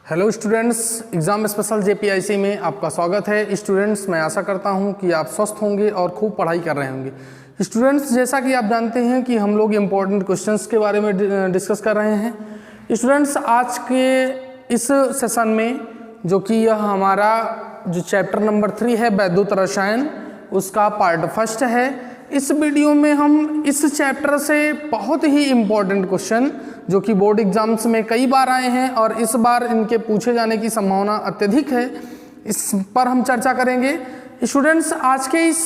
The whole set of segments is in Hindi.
हेलो स्टूडेंट्स, एग्ज़ाम स्पेशल जेपीआईसी में आपका स्वागत है। स्टूडेंट्स, मैं आशा करता हूं कि आप स्वस्थ होंगे और खूब पढ़ाई कर रहे होंगे। स्टूडेंट्स, जैसा कि आप जानते हैं कि हम लोग इम्पोर्टेंट क्वेश्चंस के बारे में डिस्कस कर रहे हैं। स्टूडेंट्स, आज के इस सेशन में जो कि यह हमारा जो चैप्टर नंबर 3 है वैद्युत रसायन, उसका पार्ट फर्स्ट है। इस वीडियो में हम इस चैप्टर से बहुत ही इम्पोर्टेंट क्वेश्चन जो कि बोर्ड एग्जाम्स में कई बार आए हैं और इस बार इनके पूछे जाने की संभावना अत्यधिक है, इस पर हम चर्चा करेंगे। स्टूडेंट्स, आज के इस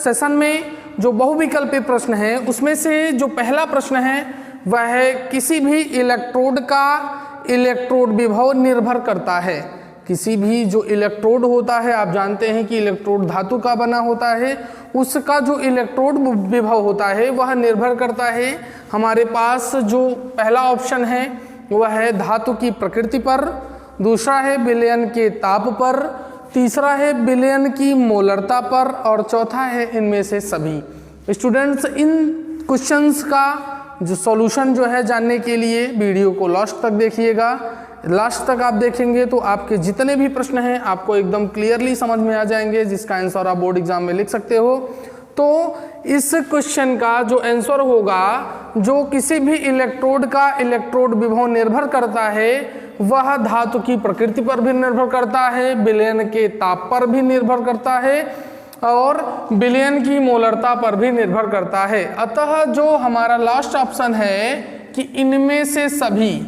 सेशन में जो बहुविकल्पीय प्रश्न है उसमें से जो पहला प्रश्न है वह है किसी भी इलेक्ट्रोड का इलेक्ट्रोड विभव निर्भर करता है। किसी भी जो इलेक्ट्रोड होता है, आप जानते हैं कि इलेक्ट्रोड धातु का बना होता है, उसका जो इलेक्ट्रोड विभव होता है वह निर्भर करता है हमारे पास जो पहला ऑप्शन है वह है धातु की प्रकृति पर, दूसरा है विलयन के ताप पर, तीसरा है विलयन की मोलरता पर और चौथा है इनमें से सभी। स्टूडेंट्स, इन क्वेश्चंस का जो सॉल्यूशन जो है जानने के लिए वीडियो को लास्ट तक देखिएगा। लास्ट तक आप देखेंगे तो आपके जितने भी प्रश्न हैं आपको एकदम क्लियरली समझ में आ जाएंगे, जिसका आंसर आप बोर्ड एग्जाम में लिख सकते हो। तो इस क्वेश्चन का जो आंसर होगा, जो किसी भी इलेक्ट्रोड का इलेक्ट्रोड विभव निर्भर करता है वह धातु की प्रकृति पर भी निर्भर करता है, विलयन के ताप पर भी निर्भर करता है और विलयन की मोलरता पर भी निर्भर करता है। अतः जो हमारा लास्ट ऑप्शन है कि इनमें से सभी,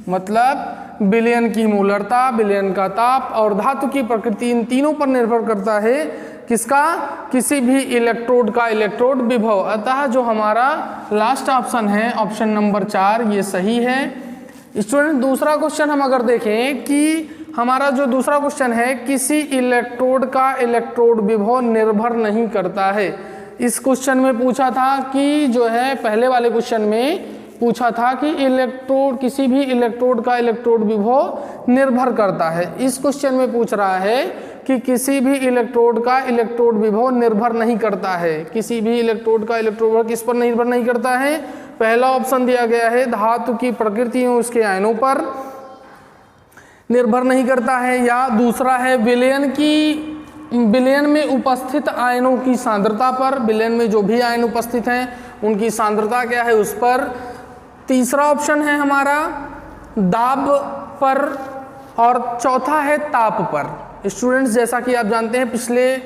मतलब विलयन की मोलरता, विलयन का ताप और धातु की प्रकृति, इन तीनों पर निर्भर करता है किसका, किसी भी इलेक्ट्रोड का इलेक्ट्रोड विभव। अतः जो हमारा लास्ट ऑप्शन है ऑप्शन नंबर 4 ये सही है। स्टूडेंट, दूसरा क्वेश्चन हम अगर देखें कि हमारा जो दूसरा क्वेश्चन है किसी इलेक्ट्रोड का इलेक्ट्रोड विभव निर्भर नहीं करता है। इस क्वेश्चन में पूछा था कि जो है पहले वाले क्वेश्चन में पूछा था कि इलेक्ट्रोड, किसी भी इलेक्ट्रोड का इलेक्ट्रोड विभव निर्भर करता है। इस क्वेश्चन में पूछ रहा है कि किसी भी इलेक्ट्रोड का इलेक्ट्रोड विभव निर्भर नहीं करता है। किसी भी इलेक्ट्रोड का इलेक्ट्रोड विभव किस पर निर्भर नहीं करता है? पहला ऑप्शन दिया गया है धातु की प्रकृति और उसके आयनों पर निर्भर नहीं करता है, या दूसरा है विलयन में उपस्थित आयनों की सांद्रता पर, विलयन में जो भी आयन उपस्थित हैं उनकी सांद्रता क्या है उस पर, तीसरा ऑप्शन है हमारा दाब पर और चौथा है ताप पर। स्टूडेंट्स, जैसा कि आप जानते हैं पिछले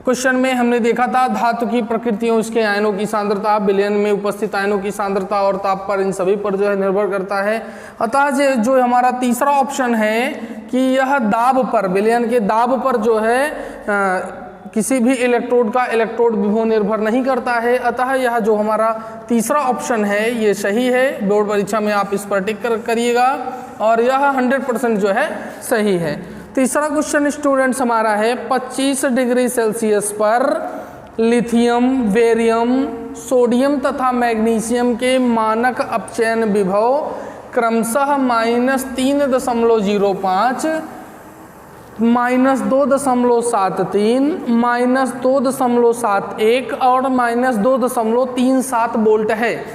क्वेश्चन में हमने देखा था धातु की प्रकृतियों, उसके आयनों की सांद्रता, विलयन में उपस्थित आयनों की सांद्रता और ताप पर, इन सभी पर जो है निर्भर करता है। अतः जो हमारा तीसरा ऑप्शन है कि यह दाब पर, विलयन के दाब पर जो है किसी भी इलेक्ट्रोड का इलेक्ट्रोड विभव निर्भर नहीं करता है। अतः यह जो हमारा तीसरा ऑप्शन है ये सही है। बोर्ड परीक्षा में आप इस पर टिक करिएगा और यह 100% जो है सही है। तीसरा क्वेश्चन स्टूडेंट्स हमारा है 25 डिग्री सेल्सियस पर लिथियम, बेरियम, सोडियम तथा मैग्नीशियम के मानक अपचयन विभव क्रमशः -3.05, -2.73, -2.71 और -2.37 वोल्ट है।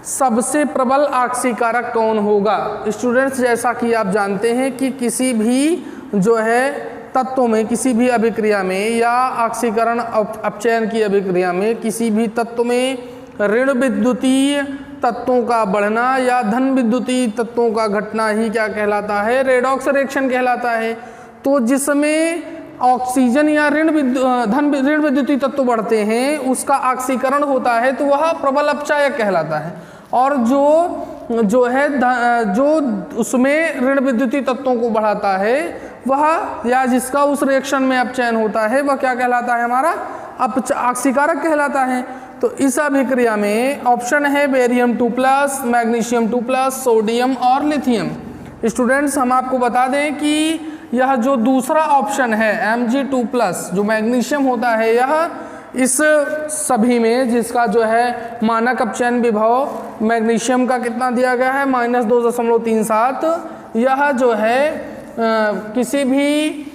सबसे प्रबल आक्सीकारक कौन होगा? स्टूडेंट्स, जैसा कि आप जानते हैं कि किसी भी जो है तत्वों में, किसी भी अभिक्रिया में या आक्सीकरण अपचयन की अभिक्रिया में किसी भी तत्व में ऋण विद्युतीय तत्वों का बढ़ना या धन विद्युतीय तत्वों का घटना ही क्या कहलाता है? रेडॉक्स रिएक्शन कहलाता है। तो जिसमें ऑक्सीजन या ऋण विद्युतीय तत्व बढ़ते हैं उसका ऑक्सीकरण होता है तो वह प्रबल अपचायक कहलाता है। और जो उसमें ऋण विद्युतीय तत्वों को बढ़ाता है वह, या जिसका उस रिएक्शन में अपचयन होता है वह क्या कहलाता है? हमारा ऑक्सीकारक कहलाता है। तो इस अभिक्रिया में ऑप्शन है बेरियम 2+, मैग्नीशियम 2+, सोडियम और लिथियम। स्टूडेंट्स, हम आपको बता दें कि यह जो दूसरा ऑप्शन है Mg2+, जो मैग्नीशियम होता है, यह इस सभी में जिसका जो है मानक अपचयन विभव मैग्नीशियम का कितना दिया गया है? -2.37। यह जो है किसी भी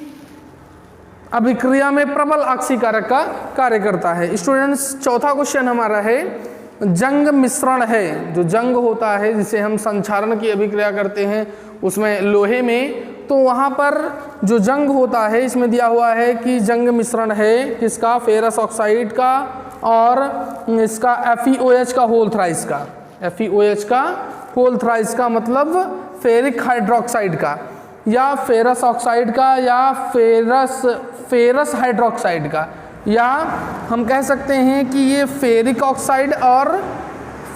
अभिक्रिया में प्रबल ऑक्सीकारक का कार्य करता है। स्टूडेंट्स, चौथा क्वेश्चन हमारा है जंग मिश्रण है, जो जंग होता है जिसे हम संक्षारण की अभिक्रिया करते हैं उसमें लोहे में, तो वहाँ पर जो जंग होता है इसमें दिया हुआ है कि जंग मिश्रण है किसका, फेरस ऑक्साइड का और इसका FeOH का होल थ्राइस का, FeOH का होल थ्राइस का मतलब फेरिक हाइड्रोक्साइड का, या फेरस ऑक्साइड का, या फेरस हाइड्रोक्साइड का, या हम कह सकते हैं कि ये फेरिक ऑक्साइड और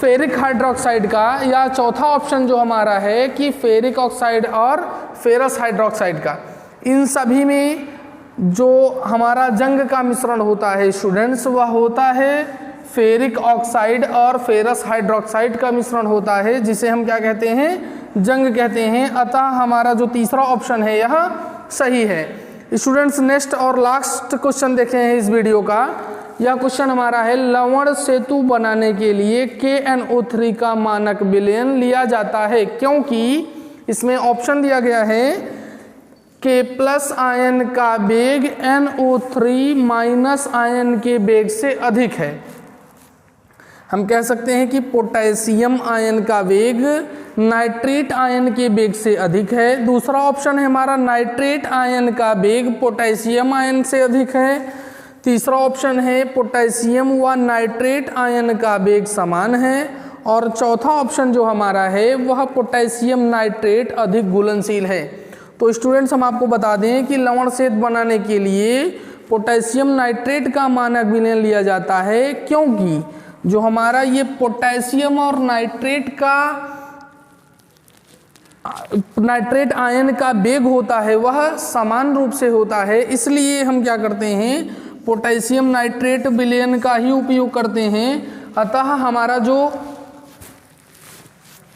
फेरिक हाइड्रोक्साइड का, या चौथा ऑप्शन जो हमारा है कि फेरिक ऑक्साइड और फेरस हाइड्रोक्साइड का। इन सभी में जो हमारा जंग का मिश्रण होता है स्टूडेंट्स, वह होता है फेरिक ऑक्साइड और फेरस हाइड्रोक्साइड का मिश्रण होता है, जिसे हम क्या कहते हैं, जंग कहते हैं। अतः हमारा जो तीसरा ऑप्शन है यह सही है। स्टूडेंट्स नेक्स्ट और लास्ट क्वेश्चन देखे हैं इस वीडियो का। यह क्वेश्चन हमारा है, लवण सेतु बनाने के लिए KNO3 का मानक विलयन लिया जाता है क्योंकि इसमें ऑप्शन दिया गया है K+ आयन का वेग NO3- आयन के वेग से अधिक है। हम कह सकते हैं कि पोटेशियम आयन का वेग नाइट्रेट आयन के वेग से अधिक है। दूसरा ऑप्शन है हमारा नाइट्रेट आयन का वेग पोटेशियम आयन से अधिक है। तीसरा ऑप्शन है पोटेशियम व नाइट्रेट आयन का वेग समान है। और चौथा ऑप्शन जो हमारा है वह पोटेशियम नाइट्रेट अधिक घुलनशील है। तो स्टूडेंट्स हम आपको बता दें कि लवण सेतु बनाने के लिए पोटेशियम नाइट्रेट का मानक विलयन लिया जाता है क्योंकि जो हमारा ये पोटेशियम और नाइट्रेट आयन का वेग होता है वह समान रूप से होता है। इसलिए हम क्या करते हैं, पोटेशियम नाइट्रेट विलयन का ही उपयोग करते हैं। अतः हमारा जो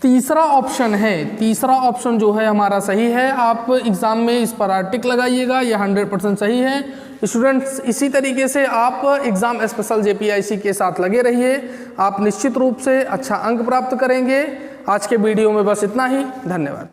तीसरा ऑप्शन है, तीसरा ऑप्शन जो है हमारा सही है। आप एग्जाम में इस पर टिक लगाइएगा, यह 100% सही है। स्टूडेंट्स इसी तरीके से आप एग्जाम स्पेशल JPIC के साथ लगे रहिए, आप निश्चित रूप से अच्छा अंक प्राप्त करेंगे। आज के वीडियो में बस इतना ही, धन्यवाद।